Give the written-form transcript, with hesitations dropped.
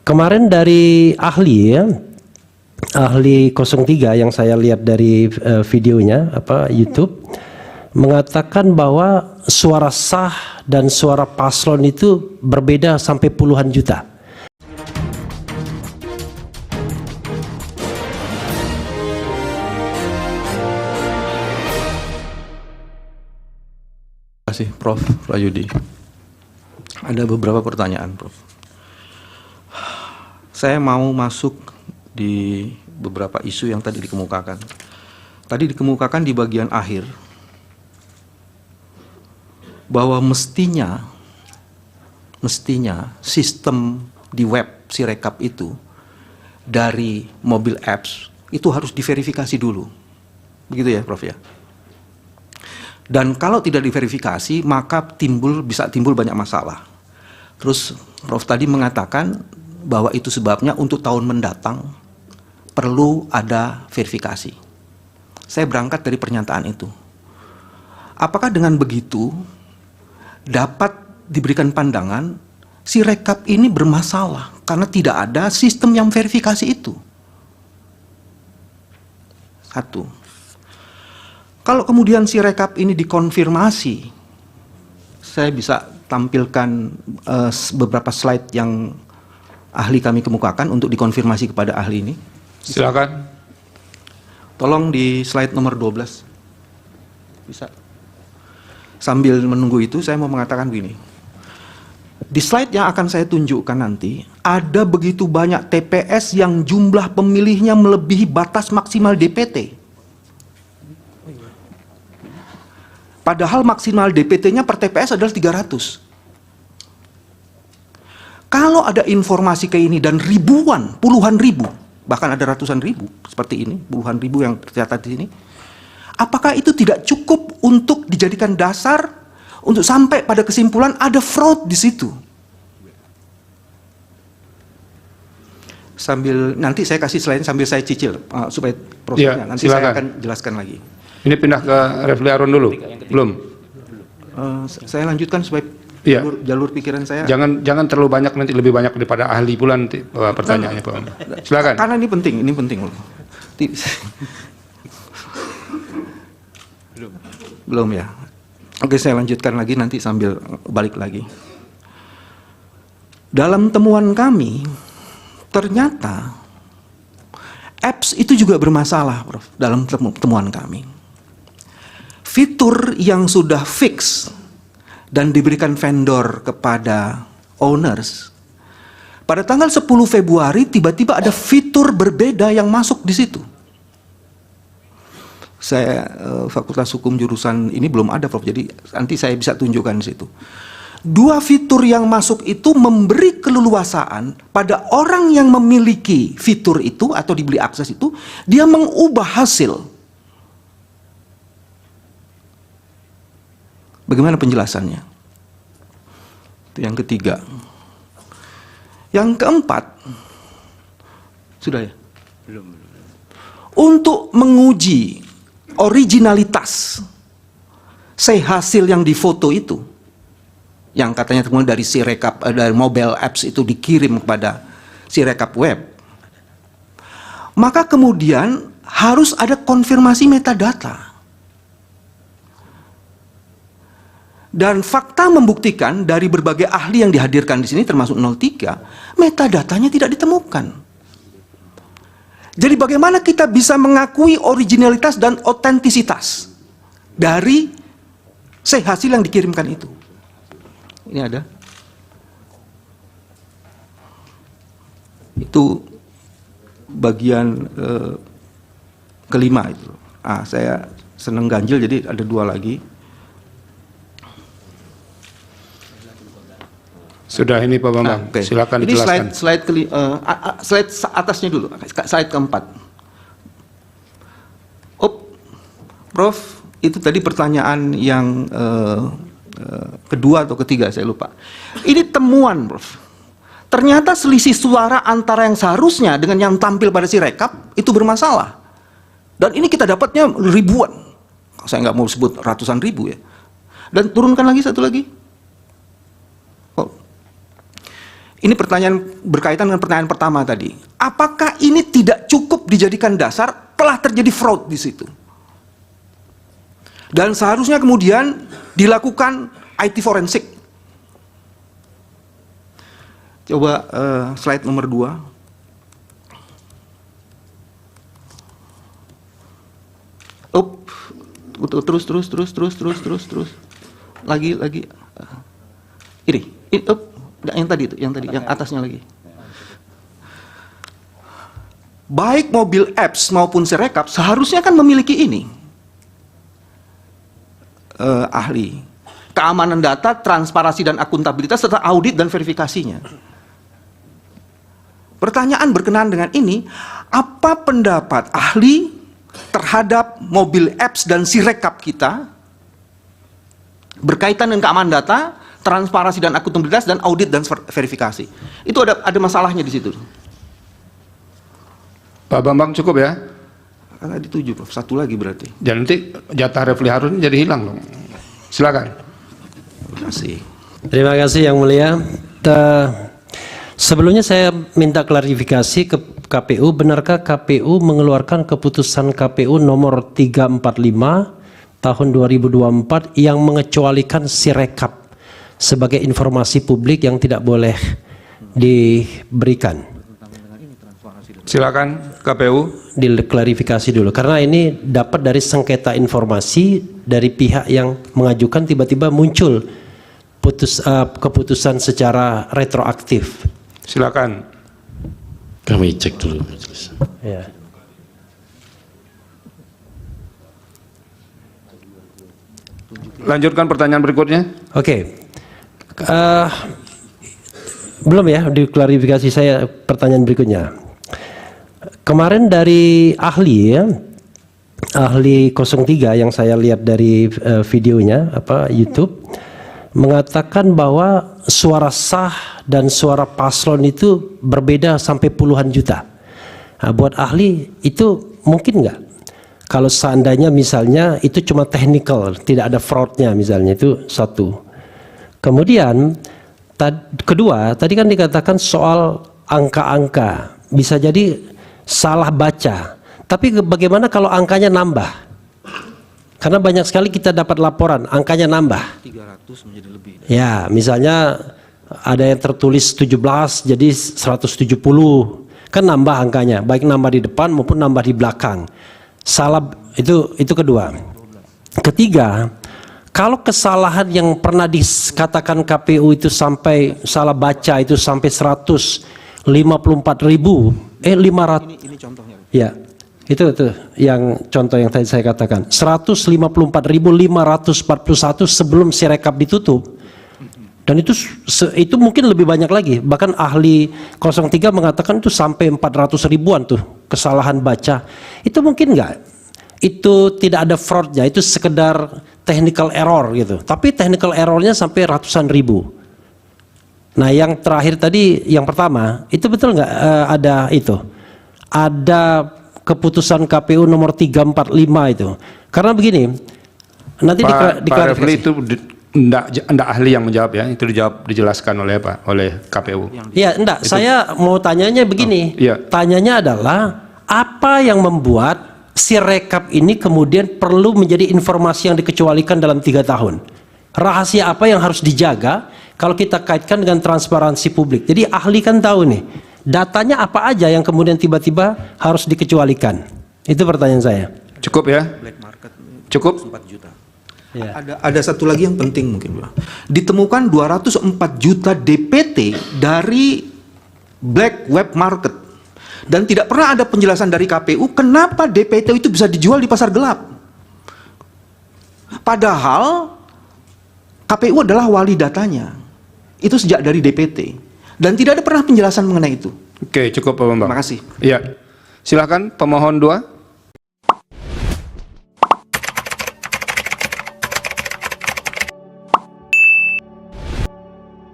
kemarin dari ahli ya, ahli 03 yang saya lihat dari videonya YouTube mengatakan bahwa suara sah dan suara paslon itu berbeda sampai puluhan juta. Terima kasih Prof. Rayudi. Ada beberapa pertanyaan, Prof. Saya mau masuk di beberapa isu yang tadi dikemukakan. Tadi dikemukakan di bagian akhir bahwa mestinya sistem di web Sirekap itu dari mobil apps itu harus diverifikasi dulu. Begitu ya, Prof ya? Dan kalau tidak diverifikasi, maka bisa timbul banyak masalah. Terus Prof tadi mengatakan bahwa itu sebabnya untuk tahun mendatang perlu ada verifikasi. Saya berangkat dari pernyataan itu. Apakah dengan begitu dapat diberikan pandangan Sirekap ini bermasalah karena tidak ada sistem yang verifikasi itu? Satu. Kalau kemudian Sirekap ini dikonfirmasi, saya bisa tampilkan beberapa slide yang ahli kami kemukakan untuk dikonfirmasi kepada ahli ini. Silakan. Tolong di slide nomor 12. Bisa. Sambil menunggu itu saya mau mengatakan begini. Di slide yang akan saya tunjukkan nanti, ada begitu banyak TPS yang jumlah pemilihnya melebihi batas maksimal DPT. Padahal maksimal DPT-nya per TPS adalah 300. Kalau ada informasi kayak ini dan ribuan, puluhan ribu, bahkan ada ratusan ribu seperti ini, puluhan ribu yang tercatat di sini, apakah itu tidak cukup untuk dijadikan dasar untuk sampai pada kesimpulan ada fraud di situ? Sambil nanti saya kasih selain sambil saya cicil supaya prosesnya nanti silakan. saya akan jelaskan lagi. Ini pindah ke Refli Harun dulu. Belum. Saya lanjutkan supaya Iya. jalur pikiran saya. Jangan terlalu banyak, nanti lebih banyak daripada ahli pula nanti pertanyaannya, Pak. Silakan. Karena ini penting loh. Belum ya. Oke, saya lanjutkan lagi nanti sambil balik lagi. Dalam temuan kami, ternyata apps itu juga bermasalah, Prof, dalam temuan kami. Fitur yang sudah fix dan diberikan vendor kepada owners, pada tanggal 10 Februari tiba-tiba ada fitur berbeda yang masuk di situ. Saya Fakultas Hukum jurusan ini belum ada, Prof, jadi nanti saya bisa tunjukkan di situ. Dua fitur yang masuk itu memberi keleluasaan pada orang yang memiliki fitur itu atau dibeli akses itu, dia mengubah hasil. Bagaimana penjelasannya? Itu yang ketiga. Yang keempat, sudah ya? Belum. Untuk menguji originalitas hasil yang difoto itu, yang katanya kemudian dari Sirekap, dari mobile apps itu dikirim kepada Sirekap web, maka kemudian harus ada konfirmasi metadata. Dan fakta membuktikan dari berbagai ahli yang dihadirkan di sini termasuk 03, metadatanya tidak ditemukan. Jadi bagaimana kita bisa mengakui originalitas dan otentisitas dari hasil yang dikirimkan itu? Ini ada. Itu bagian kelima itu. Saya seneng ganjil jadi ada dua lagi. Sudah ini Pak Bambang, Okay. silakan ini dijelaskan. slide atasnya dulu, slide keempat. Prof, itu tadi pertanyaan yang kedua atau ketiga, saya lupa. Ini temuan, Prof. Ternyata selisih suara antara yang seharusnya dengan yang tampil pada Sirekap itu bermasalah. Dan ini kita dapatnya ribuan. Saya nggak mau sebut ratusan ribu ya. Dan turunkan lagi satu lagi. Ini pertanyaan berkaitan dengan pertanyaan pertama tadi. Apakah ini tidak cukup dijadikan dasar telah terjadi fraud di situ? Dan seharusnya kemudian dilakukan IT forensik. Coba slide nomor 2. Terus. Lagi. Ini, yang tadi, yang atasnya lagi. Baik mobil apps maupun Sirekap seharusnya kan memiliki ini. Ahli. Keamanan data, transparansi dan akuntabilitas, serta audit dan verifikasinya. Pertanyaan berkenaan dengan ini, apa pendapat ahli terhadap mobil apps dan Sirekap kita berkaitan dengan keamanan data, transparansi dan akuntabilitas, dan audit dan verifikasi? Itu ada masalahnya di situ. Pak Bambang cukup ya? Karena di 7, Prof. Satu lagi berarti. Dan nanti jatah Refli Harun jadi hilang dong. Silakan. Terima kasih. Terima kasih Yang Mulia. Sebelumnya saya minta klarifikasi ke KPU, benarkah KPU mengeluarkan keputusan KPU nomor 345 tahun 2024 yang mengecualikan Sirekap sebagai informasi publik yang tidak boleh diberikan? Silakan KPU. Diklarifikasi dulu, karena ini dapat dari sengketa informasi dari pihak yang mengajukan, tiba-tiba muncul keputusan secara retroaktif. Silakan. Kami cek dulu. Ya. Lanjutkan pertanyaan berikutnya. Oke. Belum ya diklarifikasi saya pertanyaan berikutnya. Kemarin dari ahli ya, ahli 03 yang saya lihat dari videonya YouTube mengatakan bahwa suara sah dan suara paslon itu berbeda sampai puluhan juta. Nah, buat ahli itu mungkin nggak? Kalau seandainya misalnya itu cuma technical, tidak ada fraudnya misalnya, itu satu. Kemudian kedua, tadi kan dikatakan soal angka-angka, bisa jadi salah baca. Tapi bagaimana kalau angkanya nambah? Karena banyak sekali kita dapat laporan angkanya nambah. 300 menjadi lebih. Ya, misalnya ada yang tertulis 17 jadi 170. Kan nambah angkanya, baik nambah di depan maupun nambah di belakang. Salah itu kedua. Ketiga, kalau kesalahan yang pernah dikatakan KPU itu sampai salah baca itu sampai 154.000, 500. Ini contohnya. Ya, itu yang contoh yang tadi saya katakan. 154.541 sebelum Sirekap ditutup. Dan itu mungkin lebih banyak lagi. Bahkan ahli 03 mengatakan itu sampai 400 ribuan tuh kesalahan baca. Itu mungkin enggak? Itu tidak ada fraudnya, itu sekedar technical error gitu. Tapi technical errornya sampai ratusan ribu. Nah yang terakhir tadi, yang pertama, itu betul nggak ada itu? Ada keputusan KPU nomor 345 itu. Karena begini, nanti Pak Refli diklarifikasi. itu enggak ahli yang menjawab ya, itu dijelaskan oleh KPU. Ya, enggak, saya mau tanyanya begini. Iya. Tanyanya adalah apa yang membuat Sirekap ini kemudian perlu menjadi informasi yang dikecualikan dalam 3 tahun? Rahasia apa yang harus dijaga kalau kita kaitkan dengan transparansi publik? Jadi ahli kan tahu nih, datanya apa aja yang kemudian tiba-tiba harus dikecualikan? Itu pertanyaan saya. Cukup ya? Black market Cukup? 4 juta. Ya. Ada satu lagi yang penting mungkin, Pak. Ditemukan 204 juta DPT dari black web market. Dan tidak pernah ada penjelasan dari KPU kenapa DPT itu bisa dijual di pasar gelap. Padahal KPU adalah wali datanya. Itu sejak dari DPT. Dan tidak ada pernah penjelasan mengenai itu. Oke, cukup Pak Bambang. Terima kasih. Iya. Silakan pemohon 2.